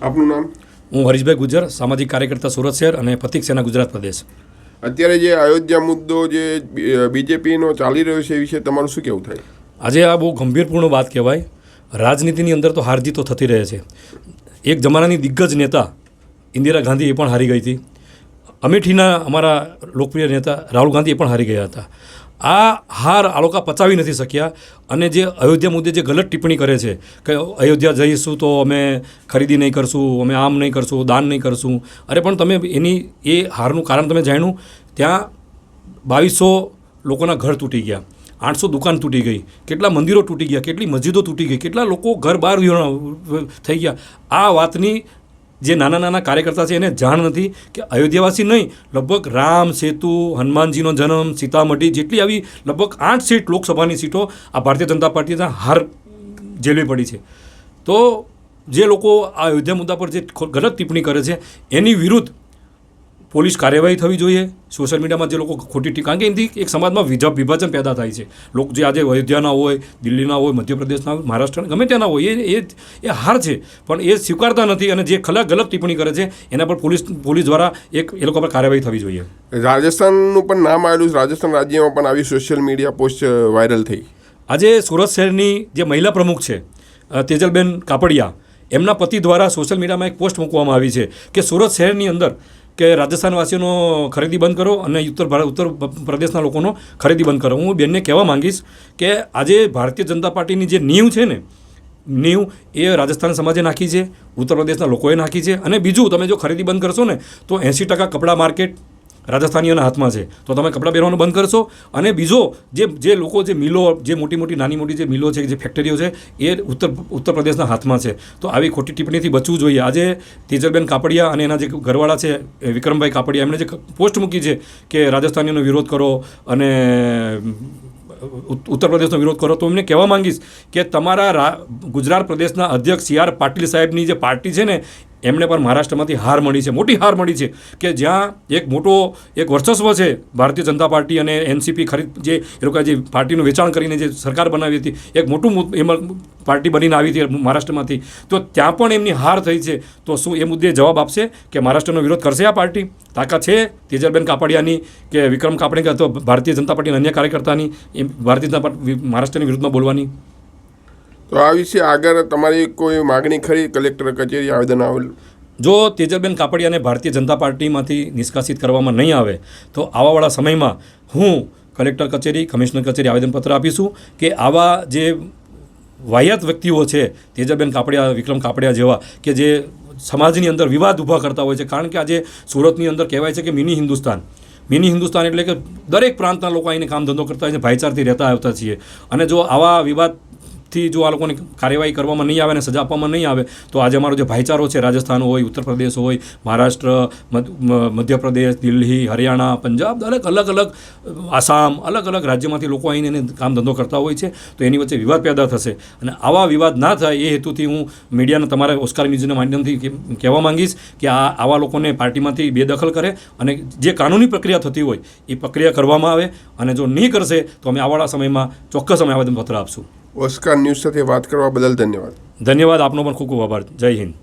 આપનું નામ? હું હરીશભાઈ ગુજર, સામાજિક કાર્યકર્તા સુરત શહેર અને પ્રતિક સેના ગુજરાત પ્રદેશ. અત્યારે જે અયોધ્યા મુદ્દો જે બીજેપીનો ચાલી રહ્યો છે એ વિશે તમારું શું કહેવું થાય? આજે આ બહુ ગંભીરપૂર્ણ વાત કહેવાય. રાજનીતિની અંદર તો હાર જીતો થતી રહે છે. એક જમાનાની દિગ્ગજ નેતા ઇન્દિરા ગાંધી એ પણ હારી ગઈ હતી. અમેઠીના અમારા લોકપ્રિય નેતા રાહુલ ગાંધી એ પણ હારી ગયા હતા. આ હાર આ લોકો પચાવી નથી શક્યા અને જે અયોધ્યા મુદ્દે જે ગલત ટિપ્પણી કરે છે કે અયોધ્યા જઈશું તો અમે ખરીદી નહીં કરશું, અમે આમ નહીં કરશું, દાન નહીં કરશું. અરે પણ તમે એની એ હારનું કારણ તમે જાણ્યું? ત્યાં 2200 લોકોના ઘર તૂટી ગયા, 800 દુકાન તૂટી ગઈ, કેટલા મંદિરો તૂટી ગયા, કેટલી મસ્જિદો તૂટી ગઈ, કેટલા લોકો ઘર બહાર થઈ ગયા. આ વાતની જે નાના નાના કાર્યકર્તા છે એને જાણ નથી કે અયોધ્યાવાસી નહીં, લગભગ રામ સેતુ, હનુમાનજીનો જન્મ, સીતામઢી જેટલી આવી લગભગ 8 સીટ લોકસભાની સીટો આ ભારતીય જનતા પાર્ટીના હાર ઝેલવી પડી છે. તો જે લોકો આ અયોધ્યા મુદ્દા પર જે ગલત ટિપ્પણી કરે છે એની વિરુદ્ધ પોલીસ કાર્યવાહી થવી જોઈએ. સોશિયલ મીડિયામાં જે લોકો ખોટી ટીકા, કારણ કે એનાથી એક સમાજમાં વિભાજન પેદા થાય છે. લોકો જે આજે અયોધ્યાના હોય, દિલ્હીના હોય, મધ્યપ્રદેશના હોય, મહારાષ્ટ્રના ગમે ત્યાંના હોય, એ હાર છે પણ એ સ્વીકારતા નથી અને જે ગલત ટિપ્પણી કરે છે એના પર પોલીસ દ્વારા એ લોકો પર કાર્યવાહી થવી જોઈએ. રાજસ્થાનનું પણ નામ આવેલું, રાજસ્થાન રાજ્યમાં પણ આવી સોશિયલ મીડિયા પોસ્ટ વાયરલ થઈ. આજે સુરત શહેરની જે મહિલા પ્રમુખ છે તેજલબેન કાપડિયા, એમના પતિ દ્વારા સોશિયલ મીડિયામાં એક પોસ્ટ મૂકવામાં આવી છે કે સુરત શહેરની અંદર કે રાજસ્થાનવાસીઓનો ખરીદી બંધ કરો અને ઉત્તર પ્રદેશના લોકોનો ખરીદી બંધ કરો. હું બેનને કહેવા માંગીશ કે આજે ભારતીય જનતા પાર્ટીની જે નીંવ છે ને, નીંવ એ રાજસ્થાન સમાજે નાખી છે, ઉત્તર પ્રદેશના લોકોએ નાખી છે. અને બીજું, તમે જો ખરીદી બંધ કરશો ને તો 80% કપડાં માર્કેટ રાજસ્થાનીઓના હાથમાં છે, તો તમે કપડાં પહેરવાનું બંધ કરશો. અને બીજો જે લોકો, જે મિલો, જે મોટી નાની મોટી જે મિલો છે, જે ફેક્ટરીઓ છે એ ઉત્તર પ્રદેશના હાથમાં છે. તો આવી ખોટી ટિપ્પણીથી બચવું જોઈએ. આજે તેજલબેન કાપડિયા અને એના જે ઘરવાળા છે વિક્રમભાઈ કાપડિયા, એમણે જે પોસ્ટ મૂકી છે કે રાજસ્થાનીઓનો વિરોધ કરો અને ઉત્તર પ્રદેશનો વિરોધ કરો, તો એમને કહેવા માંગીશ કે તમારા ગુજરાત પ્રદેશના અધ્યક્ષ CR પાટીલ સાહેબની જે પાર્ટી છે ને એમણે પણ મહારાષ્ટ્રમાંથી હાર મળી છે, મોટી હાર મળી છે. કે જ્યાં એક વર્ચસ્વ છે ભારતીય જનતા પાર્ટી અને NCP જે એ લોકો જે પાર્ટીનું વેચાણ કરીને જે સરકાર બનાવી હતી, એક મોટું એમાં પાર્ટી બનીને આવી હતી મહારાષ્ટ્રમાંથી, તો ત્યાં પણ એમની હાર થઈ છે. તો શું એ મુદ્દે જવાબ આપશે કે મહારાષ્ટ્રનો વિરોધ કરશે આ પાર્ટી? તાકાત છે તેજલબેન કાપડિયાની કે વિક્રમ કાપડિયા અથવા ભારતીય જનતા પાર્ટીના અન્ય કાર્યકર્તાની ભારતીય જનતા પાર્ટી મહારાષ્ટ્રની વિરુદ્ધમાં બોલવાની? તો આ વિશે આગળ તમારી કોઈ માગણી ખરી કલેક્ટર કચેરી આવેદન આવેલું? જો તેજલબેન કાપડિયાને ભારતીય જનતા પાર્ટીમાંથી નિષ્કાસિત કરવામાં નહીં આવે તો આવાવાળા સમયમાં હું કલેક્ટર કચેરી, કમિશનર કચેરી આવેદનપત્ર આપીશું કે આવા જે વાહિયાત વ્યક્તિઓ છે તેજલબેન કાપડિયા, વિક્રમ કાપડિયા જેવા, કે જે સમાજની અંદર વિવાદ ઊભા કરતા હોય છે. કારણ કે આજે સુરતની અંદર કહેવાય છે કે મિની હિન્દુસ્તાન એટલે કે દરેક પ્રાંતના લોકો આવીને કામ ધંધો કરતા હોય છે, ભાઈચારાથી રહેતા આવતા છીએ. અને જો આવા વિવાદથી જો આ લોકોની કાર્યવાહી કરવામાં નહીં આવે અને સજા આપવામાં નહીં આવે તો આજે અમારો જે ભાઈચારો છે, રાજસ્થાન હોય, ઉત્તર પ્રદેશ હોય, મહારાષ્ટ્ર, મધ્યપ્રદેશ, દિલ્હી, હરિયાણા, પંજાબ, અલગ આસામ, અલગ રાજ્યમાંથી લોકો આવીને એને કામ ધંધો કરતા હોય છે. તો એની વચ્ચે વિવાદ પેદા થશે અને આવા વિવાદ ના થાય એ હેતુથી હું મીડિયાના તમારા ઓસ્કાર મ્યુઝિયમના માધ્યમથી કહેવા માંગીશ કે આવા લોકોને પાર્ટીમાંથી બેદખલ કરે અને જે કાનૂની પ્રક્રિયા થતી હોય એ પ્રક્રિયા કરવામાં આવે. અને જો નહીં કરશે તો અમે આવવાળા સમયમાં ચોક્કસ અમે આવેદનપત્ર આપશું. ઓસ્કાર ન્યૂઝ સાથે વાત કરવા બદલ ધન્યવાદ. ધન્યવાદ. આપનો પણ ખૂબ ખૂબ આભાર. જય હિન્દ.